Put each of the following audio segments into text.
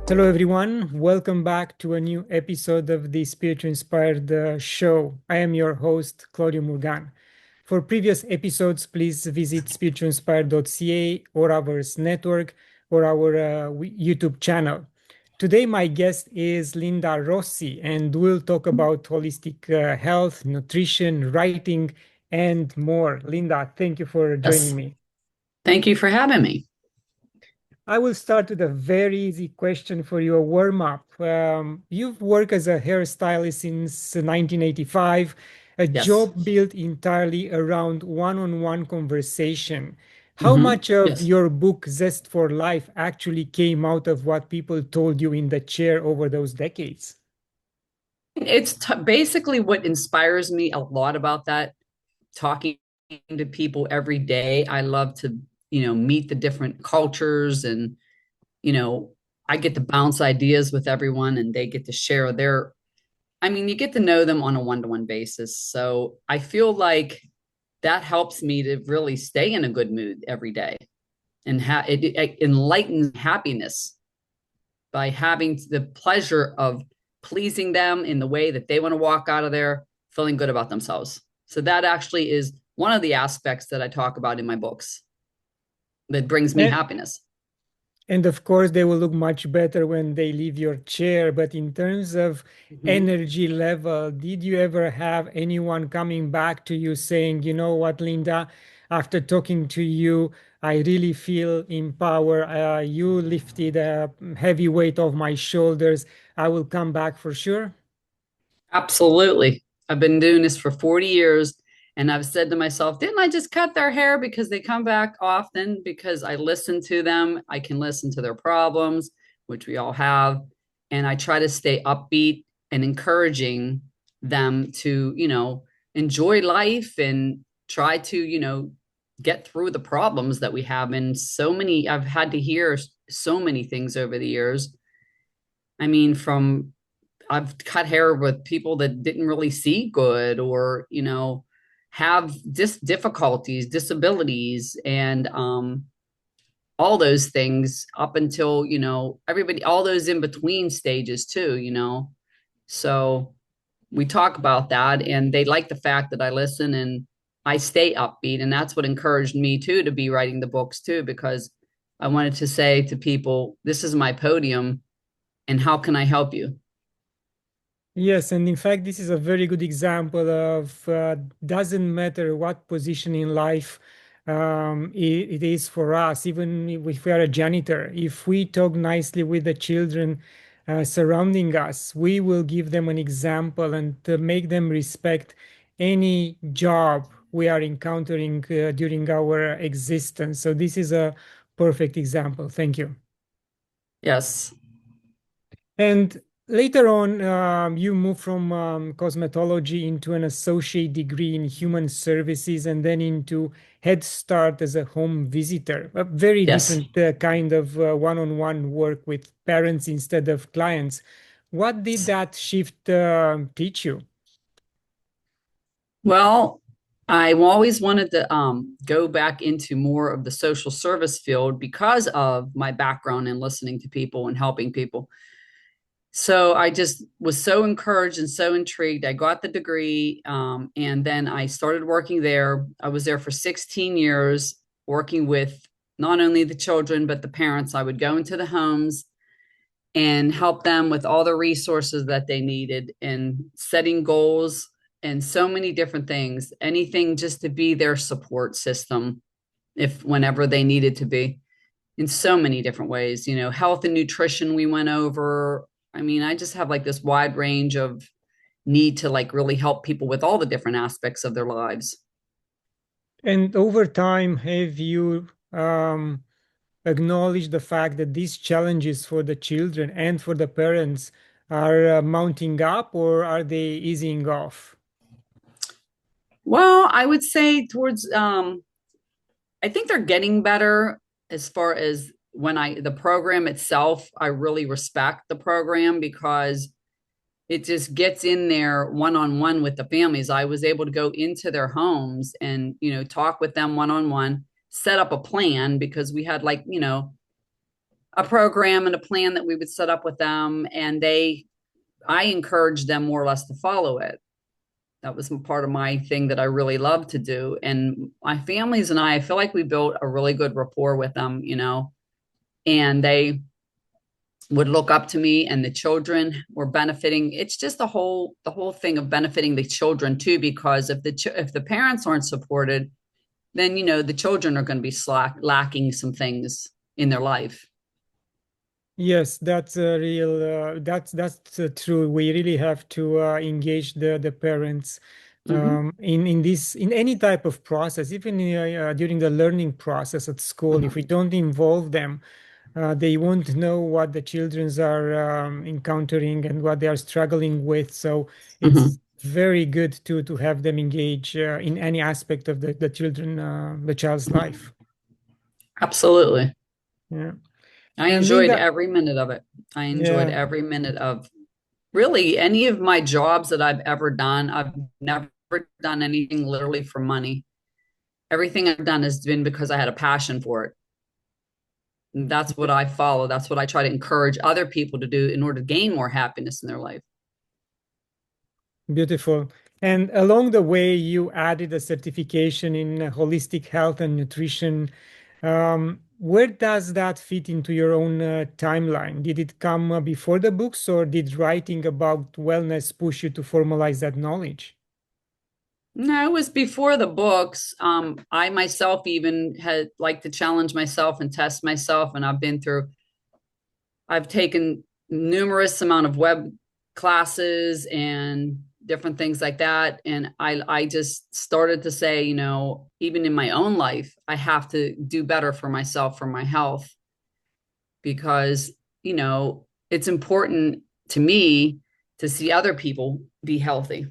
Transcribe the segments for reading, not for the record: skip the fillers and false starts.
Hello, everyone. Welcome back to a new episode of the Spiritual Inspired show. I am your host, Claudiu Murgan. For previous episodes, please visit spiritualinspired.ca or our network or our YouTube channel. Today, my guest is Linda Rossi, and we'll talk about holistic health, nutrition, writing, and more. Linda, thank you for joining Yes. me. Thank you for having me. I will start with a very easy question for you, a warm up. You've worked as a hairstylist since 1985, a Yes. job built entirely around one on one conversation. How Hmm. much of Yes. your book, Zest for Life, actually came out of what people told you in the chair over those decades? Basically what inspires me a lot about that, talking to people every day. I love to, meet the different cultures and, you know, I get to bounce ideas with everyone and they get to share you get to know them on a one-to-one basis. So I feel like that helps me to really stay in a good mood every day and it enlightens happiness by having the pleasure of pleasing them in the way that they want to walk out of there feeling good about themselves. So that actually is one of the aspects that I talk about in my books that brings me happiness. And of course, they will look much better when they leave your chair. But in terms of Mhm. energy level, did you ever have anyone coming back to you saying, you know what, Linda, after talking to you, I really feel empowered. You lifted a heavy weight off my shoulders. I will come back for sure. Absolutely. I've been doing this for 40 years and I've said to myself, didn't I just cut their hair because they come back often because I listen to them. I can listen to their problems, which we all have, and I try to stay upbeat and encouraging them to, enjoy life and try to, get through the problems that we have. And I've had to hear so many things over the years. I mean, from I've cut hair with people that didn't really see good or, have difficulties, disabilities, and all those things up until, everybody, all those in between stages too. So we talk about that and they like the fact that I listen and I stay upbeat. And that's what encouraged me too to be writing the books too, because I wanted to say to people, this is my podium and how can I help you? Yes, and in fact, this is a very good example of doesn't matter what position in life it is for us, even if we are a janitor. If we talk nicely with the children surrounding us, we will give them an example and make them respect any job we are encountering during our existence. So this is a perfect example. Thank you. Yes. And later on, you move from cosmetology into an associate degree in human services and then into Head Start as a home visitor. A very Yes. different kind of one-on-one work with parents instead of clients. What did that shift teach you? Well, I always wanted to go back into more of the social service field because of my background in listening to people and helping people. So I just was so encouraged and so intrigued. I got the degree, and then I started working there. I was there for 16 years, working with not only the children, but the parents. I would go into the homes and help them with all the resources that they needed and setting goals and so many different things, anything just to be their support system if whenever they needed to be in so many different ways, health and nutrition we went over. I mean, I just have like this wide range of need to like really help people with all the different aspects of their lives. And over time, have you acknowledged the fact that these challenges for the children and for the parents are mounting up, or are they easing off? Well, I would say towards I think they're getting better as far as the program itself, I really respect the program because it just gets in there one on one with the families. I was able to go into their homes and, talk with them one on one, set up a plan because we had like, a program and a plan that we would set up with them, and I encouraged them more or less to follow it. That was part of my thing that I really love to do. And my families and I feel like we built a really good rapport with them, and they would look up to me, and the children were benefiting. It's just the whole thing of benefiting the children too, because if the parents aren't supported, then the children are going to be lacking some things in their life. Yes, that's a real that's true. We really have to engage the parents Hmm. in this in any type of process, even during the learning process at school. If we don't involve them, they won't know what the childrens are encountering and what they are struggling with. So it's Hmm. very good to have them engage in any aspect of the child's life. Absolutely. Yeah. I And enjoyed Linda, every minute of it. I enjoyed yeah. every minute of really any of my jobs that I've ever done. I've never done anything literally for money. Everything I've done has been because I had a passion for it. And that's what I follow. That's what I try to encourage other people to do in order to gain more happiness in their life. Beautiful. And along the way, you added a certification in holistic health and nutrition. Where does that fit into your own timeline? Did it come before the books, or did writing about wellness push you to formalize that knowledge? No, it was before the books. I myself even had like to challenge myself and test myself, and I've taken numerous amount of web classes and different things like that. And I just started to say, even in my own life, I have to do better for myself, for my health, because, it's important to me to see other people be healthy.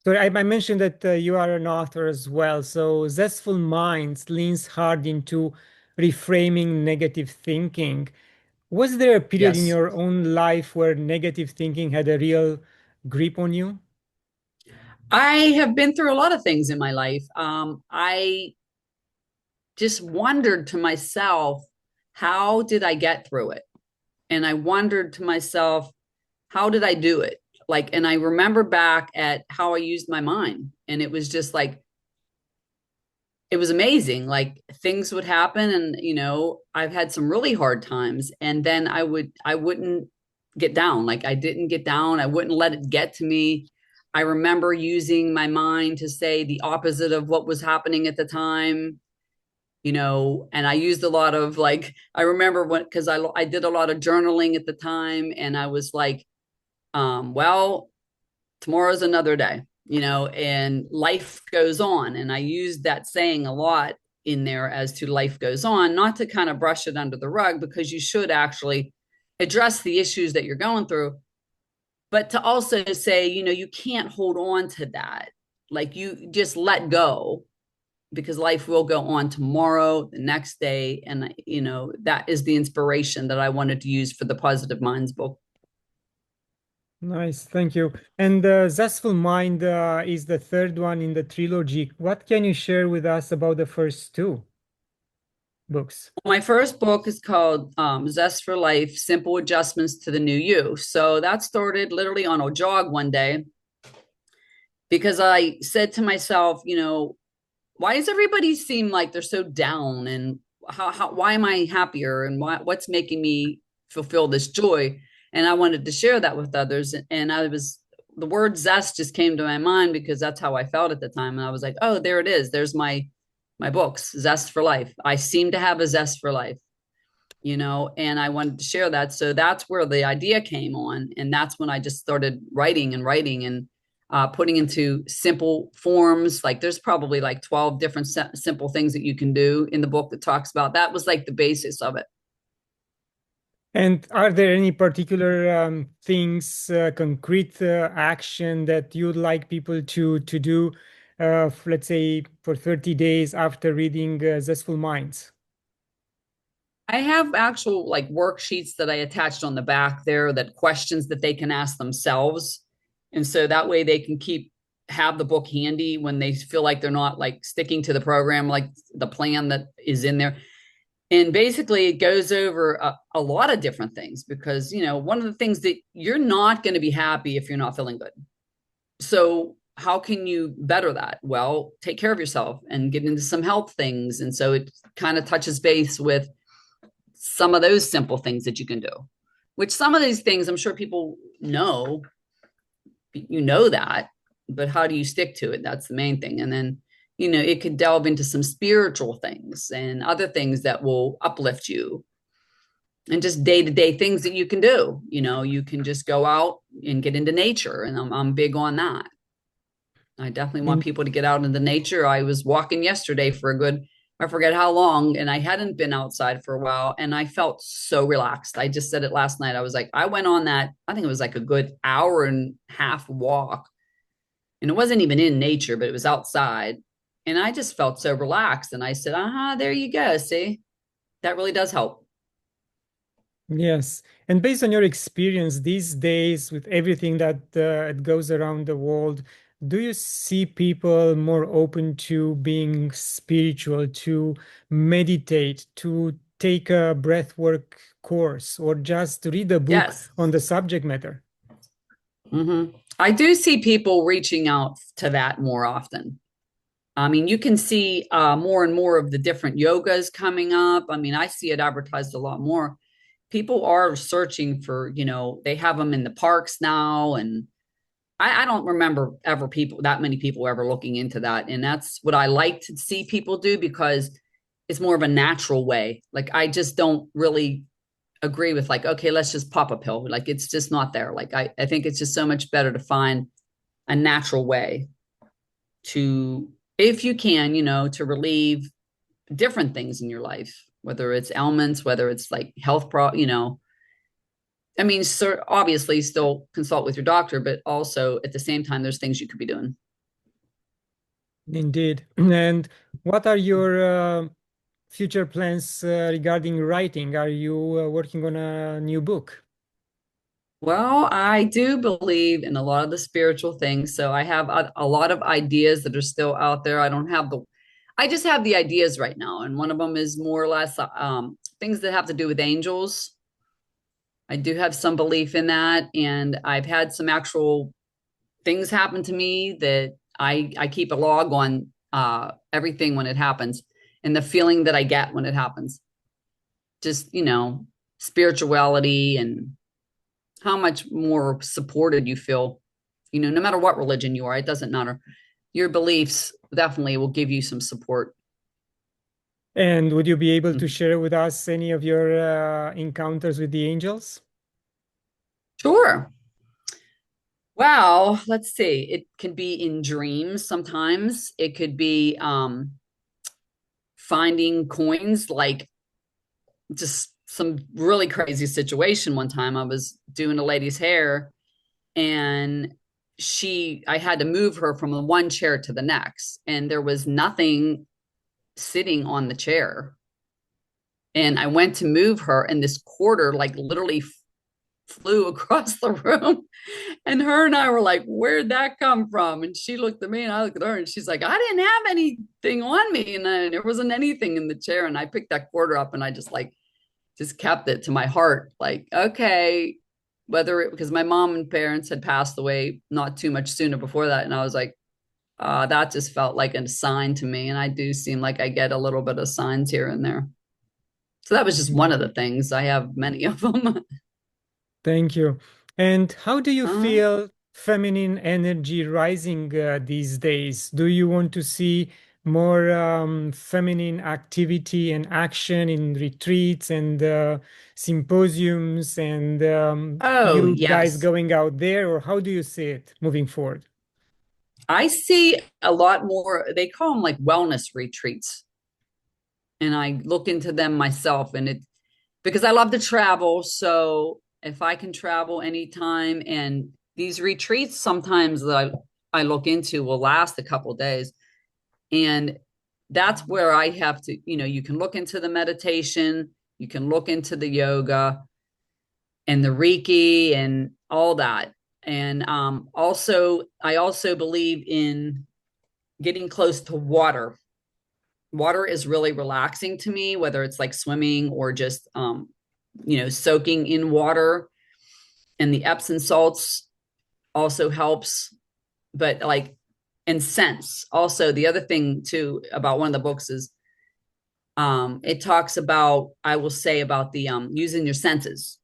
So I mentioned that you are an author as well. So Zestful Minds leans hard into reframing negative thinking. Was there a period in Yes. your own life where negative thinking had a real grip on you? I have been through a lot of things in my life. I just wondered to myself, how did I get through it? And I wondered to myself, how did I do it? Like, and I remember back at how I used my mind, and it was just like, it was amazing. Like things would happen, and I've had some really hard times, and then I wouldn't get down. Like I didn't get down. I wouldn't let it get to me. I remember using my mind to say the opposite of what was happening at the time, and I used a lot of like, I remember when, because I did a lot of journaling at the time, and I was like, well, tomorrow's another day, and life goes on. And I used that saying a lot in there as to life goes on, not to kind of brush it under the rug, because you should actually address the issues that you're going through, but to also say, you can't hold on to that. Like you just let go, because life will go on tomorrow, the next day. And, that is the inspiration that I wanted to use for the Positive Minds book. Nice, thank you. And Zestful Mind is the third one in the trilogy. What can you share with us about the first two books? My first book is called Zest for Life, Simple Adjustments to the New You. So that started literally on a jog one day, because I said to myself, why does everybody seem like they're so down? And why am I happier? And what's making me fulfill this joy? And I wanted to share that with others. And the word zest just came to my mind, because that's how I felt at the time. And I was like, oh, there it is. There's my books, Zest for Life. I seem to have a zest for life, and I wanted to share that. So that's where the idea came on. And that's when I just started writing and writing, and putting into simple forms. Like there's probably like 12 different simple things that you can do in the book that talks about. That was like the basis of it. And are there any particular things, concrete action that you'd like people to do, let's say, for 30 days after reading Zestful Minds? I have actual like worksheets that I attached on the back there, that questions that they can ask themselves. And so that way they can have the book handy when they feel like they're not like sticking to the program, like the plan that is in there. And basically, it goes over a lot of different things because, one of the things that you're not going to be happy if you're not feeling good. So, how can you better that? Well, take care of yourself and get into some health things. And so it kind of touches base with some of those simple things that you can do, which some of these things I'm sure people know, that, but how do you stick to it? That's the main thing. And then, it could delve into some spiritual things and other things that will uplift you and just day to day things that you can do. You can just go out and get into nature. And I'm big on that. I definitely want In, people to get out into nature. I was walking yesterday for a good, I forget how long, and I hadn't been outside for a while, and I felt so relaxed. I just said it last night. I was like, I went on that, I think it was like a good hour and a half walk, and it wasn't even in nature, but it was outside. And I just felt so relaxed. And I said, there you go. See, that really does help. yes. And based on your experience these days with everything that it goes around the world, do you see people more open to being spiritual, to meditate, to take a breathwork course, or just read a book Yes. on the subject matter? I do see people reaching out to that more often. I mean, you can see more and more of the different yogas coming up. I mean, I see it advertised a lot more. People are searching for, they have them in the parks now. And I don't remember ever that many people ever looking into that. And that's what I like to see people do because it's more of a natural way. Like, I just don't really agree with like, okay, let's just pop a pill. Like, it's just not there. Like, I think it's just so much better to find a natural way to, if you can, to relieve different things in your life, whether it's ailments, whether it's like I mean, obviously still consult with your doctor, but also at the same time, there's things you could be doing. Indeed. And what are your future plans regarding writing? Are you working on a new book? Well, I do believe in a lot of the spiritual things. So I have a lot of ideas that are still out there. I just have the ideas right now. And one of them is more or less things that have to do with angels. I do have some belief in that. And I've had some actual things happen to me that I keep a log on everything when it happens and the feeling that I get when it happens. Just, spirituality and how much more supported you feel, no matter what religion you are, it doesn't matter. Your beliefs definitely will give you some support. And would you be able to share with us any of your encounters with the angels? Sure. Well, let's see. It can be in dreams sometimes. It could be finding coins, like just some really crazy situation. One time I was doing a lady's hair and I had to move her from the one chair to the next, and there was nothing sitting on the chair. And I went to move her, and this quarter, like, literally flew across the room. And her and I were like, where'd that come from? And she looked at me and I looked at her and she's like, I didn't have anything on me. And then there wasn't anything in the chair. And I picked that quarter up and I just kept it to my heart. Like, okay, because my mom and parents had passed away not too much sooner before that. And I was like, that just felt like a sign to me. And I do seem like I get a little bit of signs here and there. So that was just one of the things. I have many of them. Thank you. And how do you uh, feel feminine energy rising these days? Do you want to see more feminine activity and action in retreats and symposiums and oh, you guys yes. going out there, or how do you see it moving forward? I see a lot more, they call them like wellness retreats. And I look into them myself because I love to travel. So if I can travel anytime, and these retreats sometimes that I look into will last a couple of days. And that's where I have to, you can look into the meditation, you can look into the yoga and the Reiki and all that. And I also believe in getting close to water, water is really relaxing to me, whether it's like swimming or just, soaking in water. And the Epsom salts also helps. But like, and scents. Also, the other thing too about one of the books is it talks about, I will say, about the using your senses.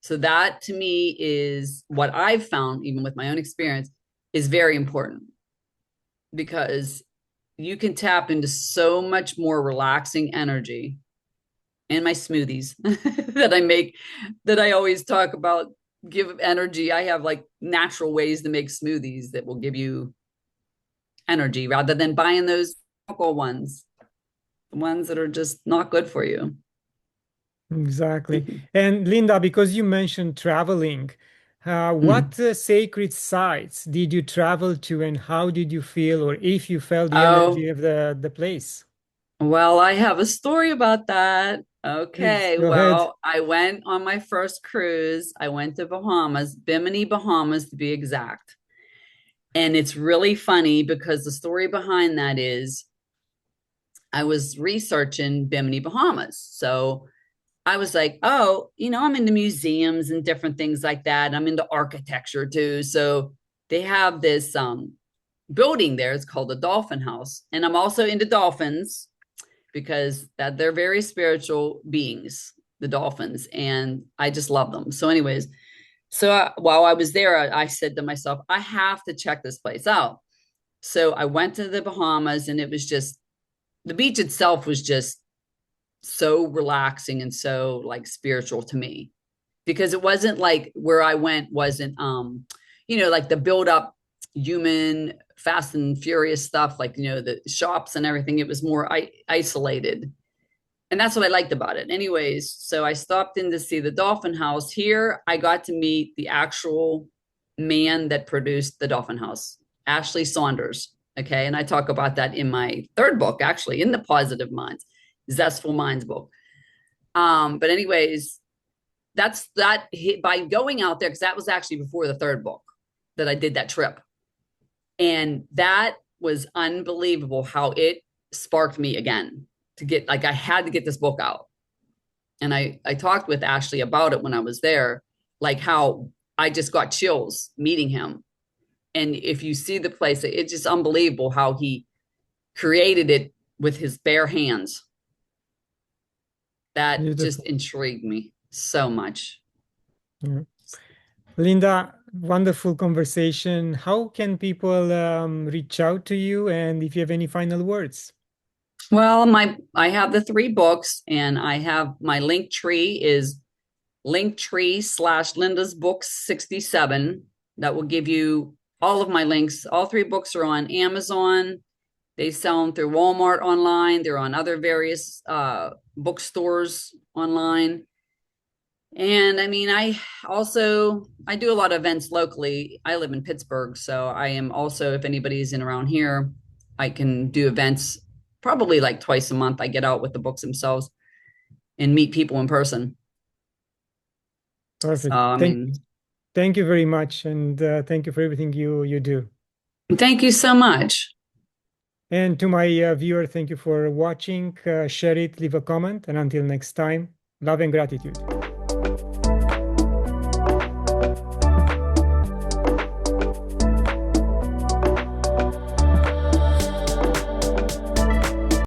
So that to me is what I've found, even with my own experience, is very important because you can tap into so much more relaxing energy. And my smoothies that I make, that I always talk about, give energy. I have like natural ways to make smoothies that will give you energy rather than buying those chemical ones, the ones that are just not good for you. Exactly. And Linda, because you mentioned traveling, what sacred sites did you travel to and how did you feel, or if you felt the Oh, energy of the place? well, I have a story about that. Please Okay, go ahead. well, I went on my first cruise. I went to Bahamas, Bimini, Bahamas to be exact. And it's really funny because the story behind that is I was researching Bimini, Bahamas. So I was like, oh, I'm into museums and different things like that. I'm into architecture too. So they have this building there. It's called the Dolphin House. And I'm also into dolphins because that they're very spiritual beings, the dolphins, and I just love them. So, anyways, while I was there, I said to myself, I have to check this place out. So I went to the Bahamas, and it was just the beach itself was just so relaxing and so like spiritual to me because it wasn't like where I went wasn't like the build up human fast and furious stuff like the shops and everything. It was more isolated, and that's what I liked about it. Anyways, so I stopped in to see the Dolphin House. Here I got to meet the actual man that produced the Dolphin House, Ashley Saunders. Okay, and I talk about that in my third book, actually, in the Positive Minds, Zestful Minds book. But anyways, that's that by going out there, because that was actually before the third book that I did that trip. And that was unbelievable how it sparked me again to get, like, I had to get this book out. And I talked with Ashley about it when I was there, like how I just got chills meeting him. And if you see the place, it's just unbelievable how he created it with his bare hands. That just Beautiful. intrigued me so much. Yeah. Linda, wonderful conversation. How can people reach out to you? And if you have any final words? Well, I have the three books, and I have my link tree is linktree/Linda's Books 67. That will give you all of my links. All three books are on Amazon. They sell them through Walmart online. They're on other various bookstores online. And I mean, I do a lot of events locally. I live in Pittsburgh, so I am also, if anybody's in around here, I can do events probably like twice a month. I get out with the books themselves and meet people in person. So, Perfect. I mean, Thank you very much, and thank you for everything you do. thank you so much. And to my viewer, thank you for watching. Share it, leave a comment, and until next time, love and gratitude.